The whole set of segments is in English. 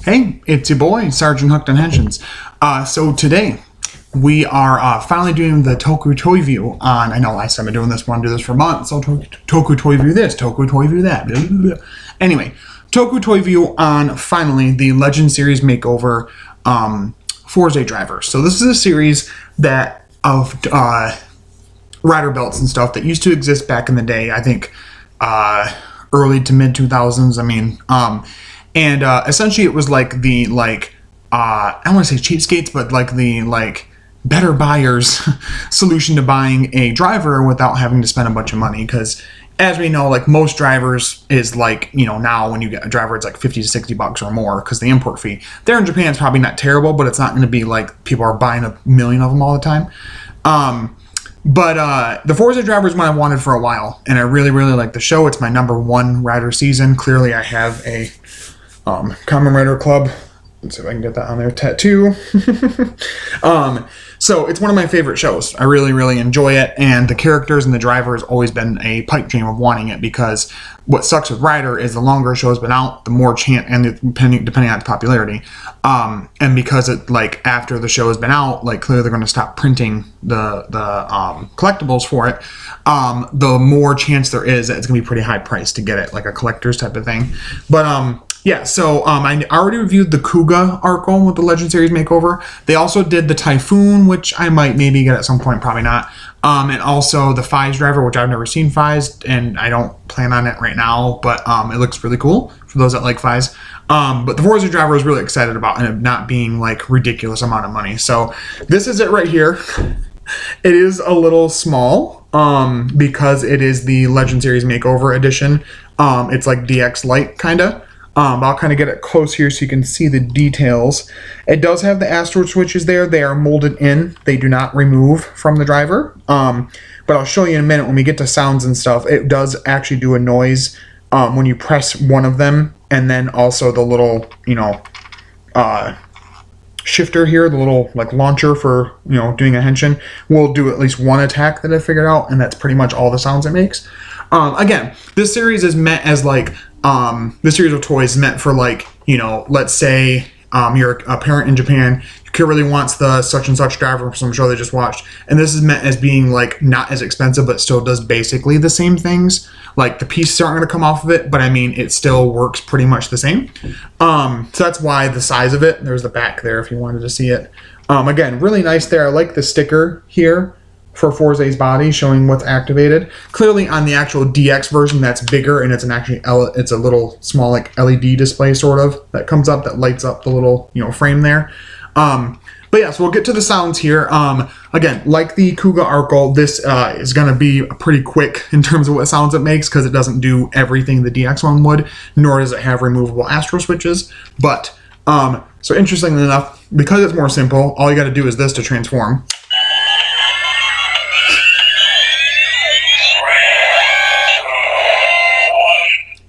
Hey, it's your boy, Sergeant Hooked on Henshin's. So today, we are finally doing the Toku Toy View on, I know last time I've been doing this one, do this for months, so Toku Toy View this, Toku Toy View that, blah, blah, blah. Anyway, Toku Toy View on, finally, the Legend Series Makeover Fourze drivers. So this is a series that, of rider belts and stuff that used to exist back in the day, I think, early to mid 2000s, and essentially it was like the, I don't want to say cheapskates, but like the, better buyers solution to buying a driver without having to spend a bunch of money. Because as we know, like most drivers is now when you get a driver, it's like 50 to 60 bucks or more because the import fee. There in Japan, it's probably not terrible, but it's not going to be like people are buying a million of them all the time. But the Fourze driver is one I wanted for a while, and I really, really like the show. It's my #1 rider season. Clearly, I have a Common Rider Club. Let's see if I can get that on there. Tattoo. So it's one of my favorite shows. I really, really enjoy it, and the characters and the driver has always been a pipe dream of wanting it, because what sucks with Rider is the longer a show has been out, the more chance, and depending on its popularity, and because it after the show has been out, clearly they're going to stop printing the collectibles for it. The more chance there is that it's going to be pretty high priced to get it, like a collector's type of thing. But yeah, so I already reviewed the Kuga arc with the Legend Series Makeover. They also did the Typhoon, which I might maybe get at some point, probably not. And also the Fourze driver, which I've never seen Fourze, and I don't plan on it right now, but it looks really cool for those that like Fourze. But the Fourze driver I was really excited about, and it not being ridiculous amount of money. So this is it right here. It is a little small because it is the Legend Series Makeover edition. It's like DX Lite kind of. I'll kind of get it close here so you can see the details. It does have the Astro switches there. They are molded in. They do not remove from the driver. But I'll show you in a minute when we get to sounds and stuff. It does actually do a noise when you press one of them, and then also the little, shifter here, the little launcher for doing a henshin, will do at least one attack that I figured out, and that's pretty much all the sounds it makes. Again, this series is meant as this series of toys is meant for let's say you're a parent in Japan, your kid really wants the such and such driver from some show they just watched, and this is meant as being not as expensive but still does basically the same things. The pieces aren't going to come off of it, but I mean it still works pretty much the same. So that's why the size of it. There's the back there if you wanted to see it. Again, really nice there. I like the sticker here for Fourze's body showing what's activated. Clearly on the actual DX version that's bigger, and it's it's a little small LED display sort of that comes up that lights up the little frame there. But yeah, so we'll get to the sounds here. Again, like the Kuga Arco, this is going to be pretty quick in terms of what sounds it makes, because it doesn't do everything the DX one would, nor does it have removable Astro switches. But so interestingly enough, because it's more simple, all you got to do is this to transform.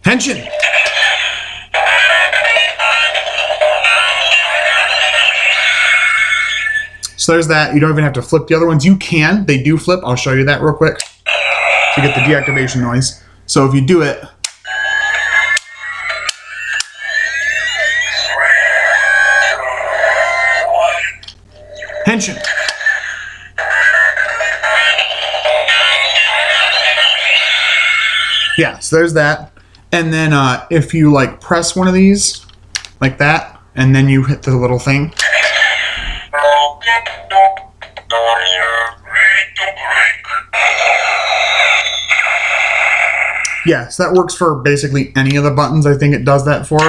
Henshin! So there's that. You don't even have to flip the other ones. You can. They do flip. I'll show you that real quick to get the deactivation noise. So if you do it, Henshin. Yeah, so there's that. And then if you press one of these like that, and then you hit the little thing. Yeah, so that works for basically any of the buttons I think it does that for.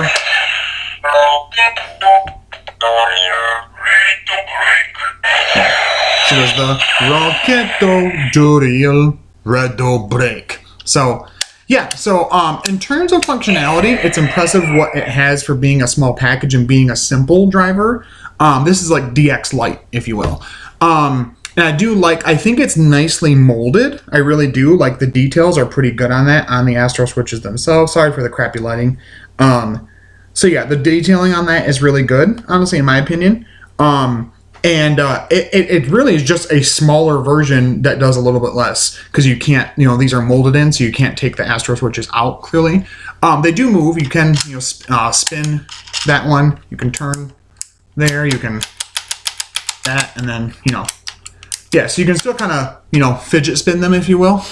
So there's the Rocketo Duriel Redo Break. So yeah, so in terms of functionality, it's impressive what it has for being a small package and being a simple driver. This is like DX Lite, if you will. And I think it's nicely molded. I really do. The details are pretty good on that, on the Astro switches themselves. Sorry for the crappy lighting. So yeah, the detailing on that is really good, honestly, in my opinion. And it really is just a smaller version that does a little bit less because you can't, these are molded in, so you can't take the Astro switches out clearly. They do move. You can, spin that one. You can turn there. You can that, and then, yeah, so you can still kind of, fidget spin them, if you will.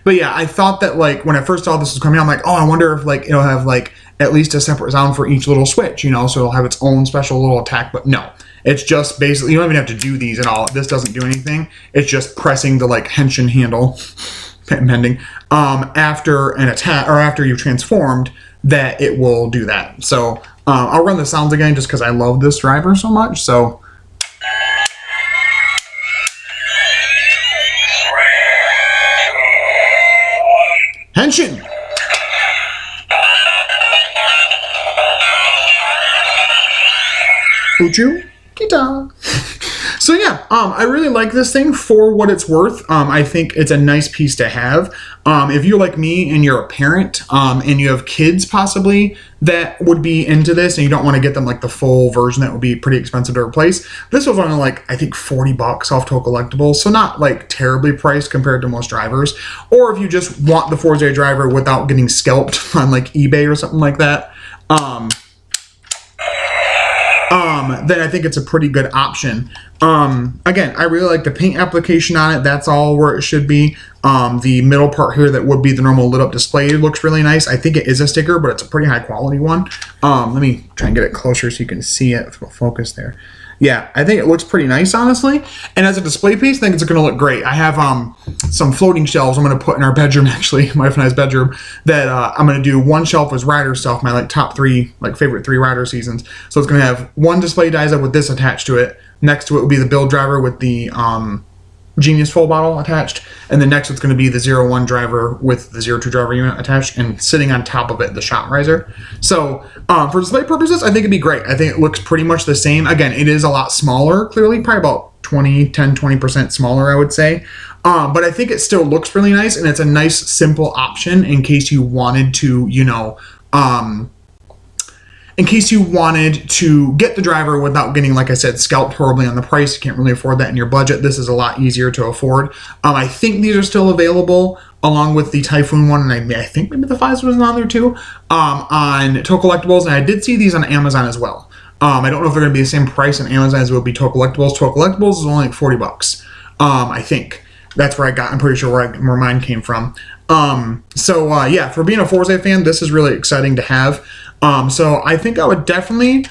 But yeah, I thought that, like, when I first saw this was coming out, I'm like, oh, I wonder if, like, it'll have, like, at least a separate sound for each little switch, so it'll have its own special little attack. But no, it's just basically, you don't even have to do these at all. This doesn't do anything. It's just pressing the, like, henshin handle, pending, after an attack, or after you've transformed, that it will do that. So I'll run the sounds again just because I love this driver so much. So Henshin! Uchu? Kita! So yeah, I really like this thing for what it's worth. I think it's a nice piece to have. If you're like me and you're a parent, and you have kids possibly that would be into this and you don't want to get them like the full version that would be pretty expensive to replace, this was only like, I think $40 off Toku Collectibles, so not like terribly priced compared to most drivers. Or if you just want the Fourze driver without getting scalped on like eBay or something like that, then I think it's a pretty good option. Again, I really like the paint application on it. That's all where it should be. The middle part here that would be the normal lit up display looks really nice. I think it is a sticker, but it's a pretty high quality one. Let me try and get it closer so you can see it. If it'll focus there. Yeah, I think it looks pretty nice, honestly. And as a display piece, I think it's going to look great. I have some floating shelves I'm going to put in our bedroom, actually, my wife and I's bedroom, that I'm going to do one shelf as rider stuff, my like top three, like favorite 3 rider seasons. So it's going to have one display dies up with this attached to it. Next to it will be the build driver with the Genius full bottle attached, and then next it's going to be the 01 driver with the 02 driver unit attached, and sitting on top of it the shot riser. So for display purposes, I think it'd be great. I think it looks pretty much the same. Again, it is a lot smaller, clearly, probably about 20% smaller, I would say. But I think it still looks really nice, and it's a nice simple option in case you wanted to, in case you wanted to get the driver without getting, like I said, scalped horribly on the price. You can't really afford that in your budget. This is a lot easier to afford. I think these are still available along with the Typhoon one, and I think maybe the Fourze was on there too, on Toku Collectibles, and I did see these on Amazon as well. I don't know if they're going to be the same price on Amazon as it would be Toku Collectibles. Toku Collectibles is only like $40, I think. That's where I got, I'm pretty sure where mine came from. Yeah, for being a Fourze fan, this is really exciting to have. So I think I would definitely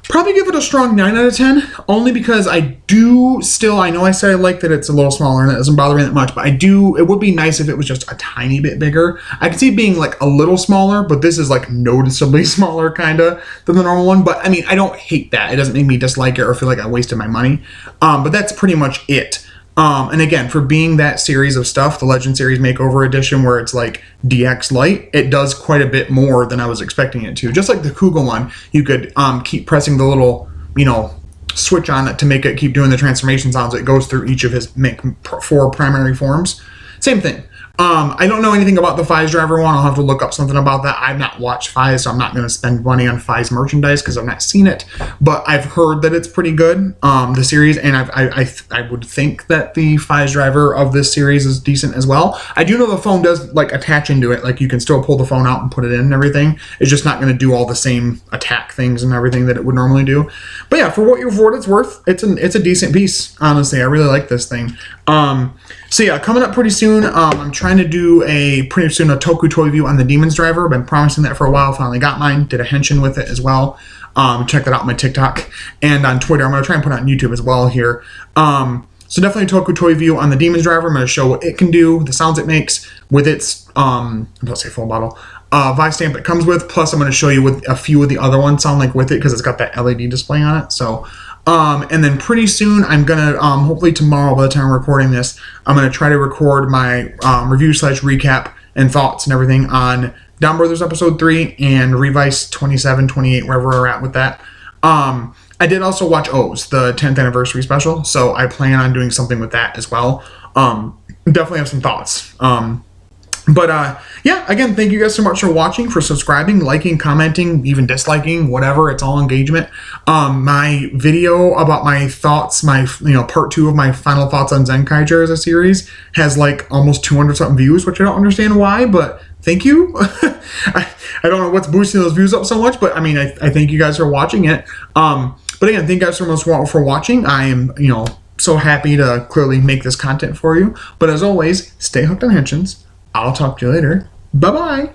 probably give it a strong 9 out of 10, only because I know I said I like that it's a little smaller and it doesn't bother me that much, but it would be nice if it was just a tiny bit bigger. I can see it being like a little smaller, but this is like noticeably smaller kinda than the normal one. But I mean, I don't hate that. It doesn't make me dislike it or feel like I wasted my money. But that's pretty much it. And again, for being that series of stuff, the Legend Series Makeover Edition, where it's like DX Lite, it does quite a bit more than I was expecting it to. Just like the Kuga one, you could keep pressing the little, switch on it to make it keep doing the transformation sounds. It goes through each of his 4 primary forms. Same thing. I don't know anything about the Fourze driver one. I'll have to look up something about that. I've not watched Fourze, so I'm not going to spend money on Fourze merchandise because I've not seen it. But I've heard that it's pretty good, the series, and I would think that the Fourze driver of this series is decent as well. I do know the phone does like attach into it. Like you can still pull the phone out and put it in and everything. It's just not going to do all the same attack things and everything that it would normally do. But yeah, for what it's worth, it's a decent piece. Honestly, I really like this thing. So yeah, coming up pretty soon, I'm trying to do pretty soon a Toku toy review on the Demons driver. I've been promising that for a while. Finally got mine. Did a henshin with it as well. Check that out on my TikTok and on Twitter. I'm going to try and put it on YouTube as well here. So definitely a Toku toy review on the Demons driver. I'm going to show what it can do, the sounds it makes with its, I'm about to say full bottle, Vice stamp it comes with. Plus I'm going to show you what a few of the other ones sound like with it because it's got that LED display on it. So and then pretty soon I'm gonna hopefully tomorrow, by the time I'm recording this, I'm gonna try to record my review / recap and thoughts and everything on Down Brothers episode 3 and Revice 27, 28, wherever we're at with that. I did also watch O's, the 10th anniversary special, so I plan on doing something with that as well. Definitely have some thoughts. But yeah, again, thank you guys so much for watching, for subscribing, liking, commenting, even disliking, whatever. It's all engagement. My video about my thoughts, my part 2 of my final thoughts on Zenkaiger as a series has like almost 200 something views, which I don't understand why, but thank you. I don't know what's boosting those views up so much, but I mean, I thank you guys for watching it. But again, thank you guys so much for watching. I am, so happy to clearly make this content for you. But as always, stay hooked on Henshins. I'll talk to you later. Bye-bye.